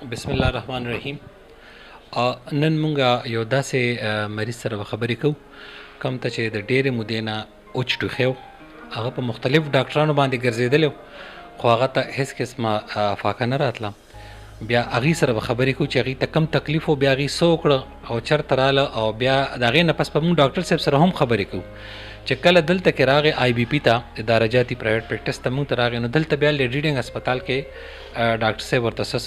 بسم الله الرحمن الرحیم. نن مونږه یو داسې مریض سره خبرې کوو کوم ته چې د ډېرې مودې نه اوچ ټوخی و. هغه په مختلف ډاکټرانو باندې ګرځېدلی و خو هغه ته هېڅ قسمه فاقه نه راتله. بیا هغې سره به خبرې کوو چې هغې ته کم تکلیف و، بیا هغې څه وکړه او چېرته راله، او بیا د هغې نه پس به مونږ ډاکټر صاحب سره هم خبرې کوو چې کله دلته کې راغی آی بي پي ته اداره جاتي پرایویټ پریکټس ته مونږ ته راغی، نو دلته بیا لیډریډنګ هسپتال کې ډاکټر صاحب ورته څه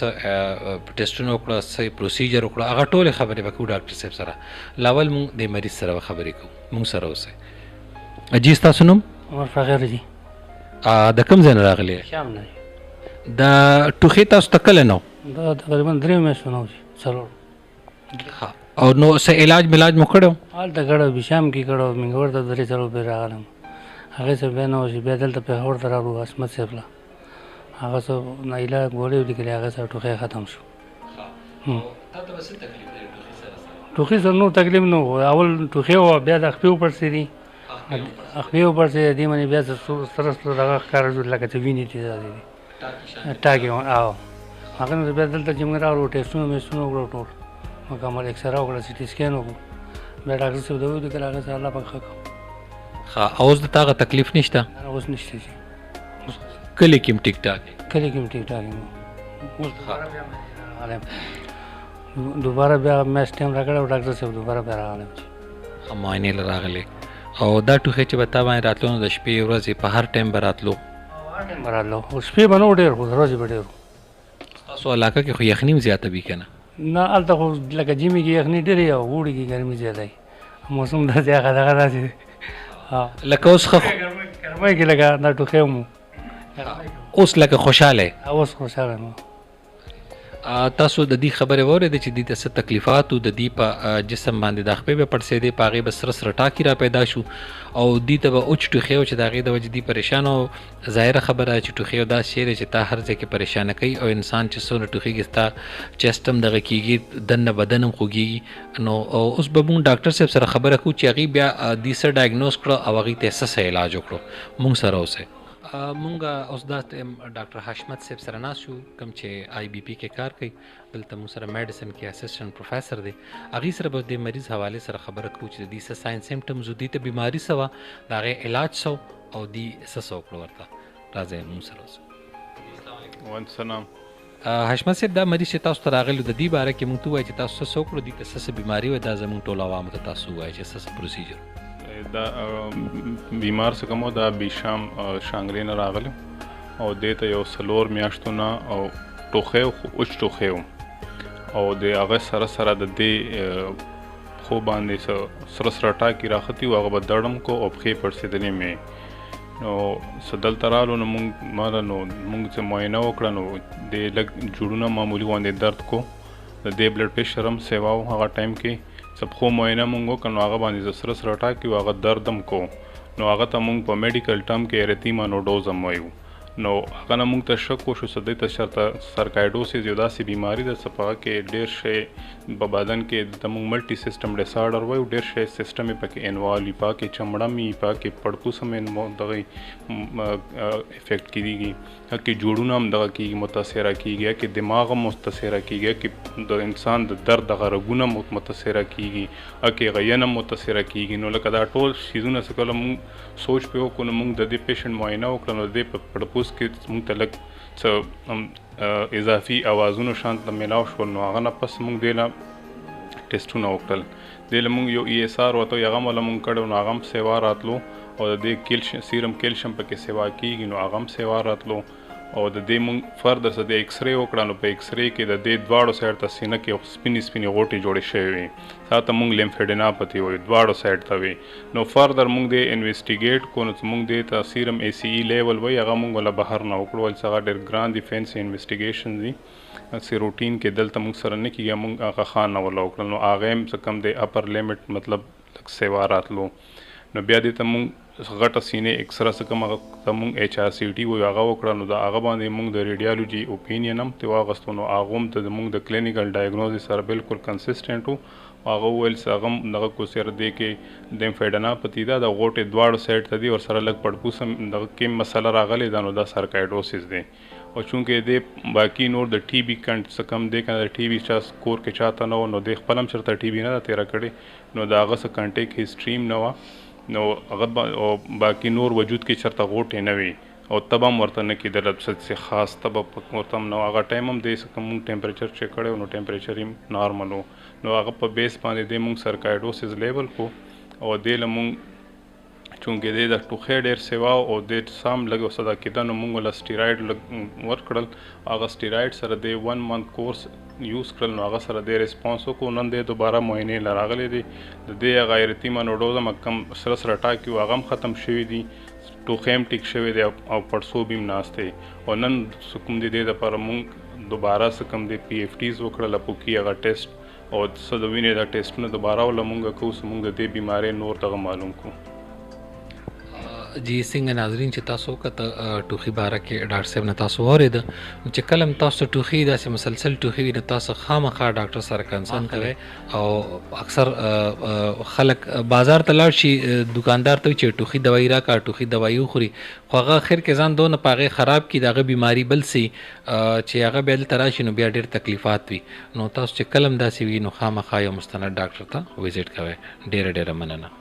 ټیسټونه وکړه، څه پروسیجر وکړه، هغه ټولې خبرې به کوو ډاکټر صاحب سره. لاول مونږ د مریض سره خبرې کوو. مونږ سره اوسئ. جی ستاسو نوم؟ عمر فقیر جی. د کوم ځای نه راغلی؟ شام نه. د ټوخي تاسو ته کله نه و؟ دا تقریبا 3 میاشتې نه و، څلور. او نو څه علاج ملاج مو کړی و؟ هلته کړی، شام کې کړی، منګور ته 3-4 پرې راغلم، هغې څه بیا نه وشي. بیا دلته پېښور ته راغلو عصمت صاحب له، هغه څه نایله ګولۍ ولیکلې، هغه سره ټوخی ختم شو. ټوخي سره نور تکلیف نه و، اول ټوخی و، بیا د خپې وپړسېدې، خپې وپړسېدې، دې باندې بیا سره سره دغه ښکاره شو لکه چې وینې تېزادېدې، ټاکې. هغه نه بیا دلته چې موږ راغلو ټېسټونه میسټونه وکړو، ټول مکمل اکسره وکړه، سي ټي سکین وکړو، بیا ډاکټر صاحب ته ولیکل، هغه سره الله پاک ښه کړو. اوس د تا هغه تکلیف نشته؟ اوس نشته چې کلي کې هم ټیک ټاک دی؟ کلي کې هم ټیک ټاک یم. اوس دوباره بیا میاشت ټایم را کړی و ډاکټر صاحب، دوباره بیا راغلم چې معاینې له راغلی. او دا ټوخی چې به تا باندې راتلو نو د شپې ورځې په هر ټایم به راتلو؟ هر ټایم به راتلو، شپې به نه و ډېر، خو د ورځې به ډېر و. ستاسو علاقه کې خو یخني هم زیاته وي که نه؟ نه، هلته خو لکه ژمي کې یخني ډېرې وي او اوړي کې ګرمي زیاته وي، موسم داسې هغه دغه داسې لکه اوس ګرمۍ کې لکه دا ټوخی مو اوس لکه خوشحاله یې؟ اوس خوشحاله یم. تاسو د دې خبرې واورېدې چې دې ته څه تکلیفات و، د دې په جسم باندې د خپې به پړسېدې، په هغې به سره سره ټاکي را پیدا شو، او دې ته به اوچ ټوخی و چې د هغې د وجې دې پریشانه و. ظاهره خبره چې ټوخی یو داسې شی دی چې تا هر ځای کې پریشانه کوي، او انسان چې څومره ټوخېږي ستا چیسټ هم دغه کېږي، دننه بدن هم خوږېږي. نو اوس به مونږ ډاکټر صاحب سره خبره کوو چې هغې بیا دې څه ډایګنوز کړه او هغې ته یې څه علاج وکړو. مونږ سره اوسئ. مونږ اوس دا ډاکټر حشمت صاحب سره ناست یو، کوم چې آی بي پي کې کار کوي. دلته مونږ سره میډیسن کې اسسټنټ پروفیسر دی. هغې سره به د مریض حوالې سره خبره کوو چې د دې څه ساین سیمټمز و، دې ته بیماري څه وه، د هغې علاج څه و، او دې څه وکړو ورته. راځئ مونږ سره اوسئ. وسلام. حشمت صاحب، دا مریض چې تاسو ته راغلی د دې باره کې مونږ ته ووایئ چې تاسو څه وکړو، دې ته څه بیماري وه، دا زمونږ ټولو عوامو ته تاسو ووایئ چې څه پروسیجر. دا بیمار څه کوم دا بیشام شانګلې نه راغلی او دې ته یو 4 میاشتو نه او ټوخی خو اوچ ټوخی و، او د هغه سره سره د دې خو باندې سره سره ټاکي راختي و، هغه به دړم کو او پښې پړسېدلې مې. نو څه دلته رالو نو مونږ چې معاینه وکړه نو د لږ جوړونه معمولي غوندې درد کو، د دې بلډ پریشر هم سیوا و هغه ټایم کې. څه پښو معاینه مونږ وکړه نو هغه باندې زه سره سره ټاکي و، هغه درد هم کو. نو هغه ته مونږ په میډیکل ټرم کې ارتیما نوډوز هم وایو. نو هغه نه مونږ ته شک وشو چې دې ته شرطه سرکایډوسیس یو داسې بیماري ده چې په هغه کې ډېر شی په بدن کې د مونږ ملټي سیسټم ډسارډر وایو، ډېر شی سیسټم یې پکې انوالو وي، په هغه کې چمړه وي، په هغه کې پړپوس هم دغه افیکټ کېږي، هغه کې جوړونه هم دغه کېږي، متاثره کېږي، هغه کې دماغ هم متاثره کېږي، هغه کې د انسان د درد دغه رګونه متاثره کېږي، هغه کې غین هم متاثره کېږي. نو لکه دا ټول شیزونه چې کله مونږ سوچ پې وکړو نو مونږ د دې پیشنټ معاینه وکړه نو د دې په پړپوس کې مونږ ته لږ څه اضافي اوازونو شان ته میلاو شول. نو هغه نه پس مونږ دې نه ټیسټونه وکړل، دې له مونږ یو ای ایس آر ورته هغه هم له مونږ کړی نو هغه هم سیوا راتلو، او د دې سیرم کیلشیم پکې سیوا کېږي نو هغه هم سیوا راتلو. او د دې مونږ فردر څه د ایکس رې وکړه نو په ایکس رې کې د دې دواړو سایډ ته سینه کې سپینې سپینې غوټې جوړې شوې وي، هغه ته مونږ لیمفیډیناپتي وایو، دواړو سایډ ته وي. نو فردر مونږ دې انویسټیګیټ کو نو مونږ دې ته سیرم ای سی ای لیول وایي، هغه مونږ ولا بهر نه وکړو، ولې هغه ډېر ګران دي، فینسي انویسټیګیشن دي، اکثر روټین کې دلته مونږ سره نه کېږي، مونږ هغه خان نه ولا وکړل. نو هغه هم څه کم دی اپر لیمټ مطلب لږ سیوا راتلو. نو بیا دې ته مونږ غټه سینې اکسره څه کوم هغه ته مونږ ایچ آر سی ټي وایو هغه وکړه. نو د هغه باندې مونږ د ریډیالوجي اوپینین هم ترې واخیستو، نو هغه هم ته مونږ د کلینیکل ډایګنوزس سره بالکل کنسسټنټ و. هغه وویل چې هغه هم دغه کو سره دی کې لیمفیډیناپتي ده، د غوټې دواړو سایډ ته دي، ورسره لږ پړپوس هم دغه کې مسله راغلی ده، نو دا سرکایډوسس دی. او چونکې د باقي نور د ټي بي کنټ څه کم دی کنه د ټي بي چا کور کې چاته نه و نو د خپل هم چېرته ټي بي نه ده تېره کړې نو د هغه څه کنټیک هسټري هم نه وه نو هغه باقي نور وجود کې چېرته غوټې نه وي او تبه هم ورته نه کېدله څه خاص تبه ورته هم نه وه هغه ټایم هم دی څه کوم مونږ ټمپریچر چیک کړی نو ټمپریچر یې نارمل و نو هغه په بیس باندې دی مونږ سرکایډوسز لیبل کو او دی له مونږ چونکې دی د ټوخۍ ډېر سیوا او دی سام لږ وسده کېده نو مونږ له سټیراید لږ ورکړل هغه سټیراید سره دی 1 منث کورس یوز کړل نو هغه سره دی ریسپانس وکړو نن دی دوباره معاینې له راغلی دی د دې هغه ایرتیما ډوز هم کم سره سره ټاکي و هغه هم ختم شوي دي ټوخۍ هم ټیک شوی دی او پړسوب هم ناست دی او نن څه کوم دی دې دپاره مونږ دوباره څه کوم دی پی ایف ټیز وکړل اپوکي هغه ټیسټ او څه د وینې دا ټیسټونه دوباره وله مونږ کوو څه مونږ د دې بیمارۍ نور دغه معلوم کړو جی څنګه ناظرین چې تاسو وکړه ټوخي باره کې ډاکټر صاحب نه تاسو واورېده چې کله هم تاسو ټوخي داسې مسلسل ټوخي وي نو تاسو خامخا ډاکټر سره کنسرن کوئ او اکثر خلک بازار ته لاړ شي دکاندار ته چې ټوخي دوايي راکړه ټوخي دوايي وخوري خو هغه اخر کې ځان دونه په هغې خراب کړي د هغه بیماري بل سي چې هغه بیا دلته راشي نو بیا ډېر تکلیفات وي نو تاسو چې کله هم داسې وي نو خامخا یو مستند ډاکټر ته وزټ کوئ ډېره ډېره مننه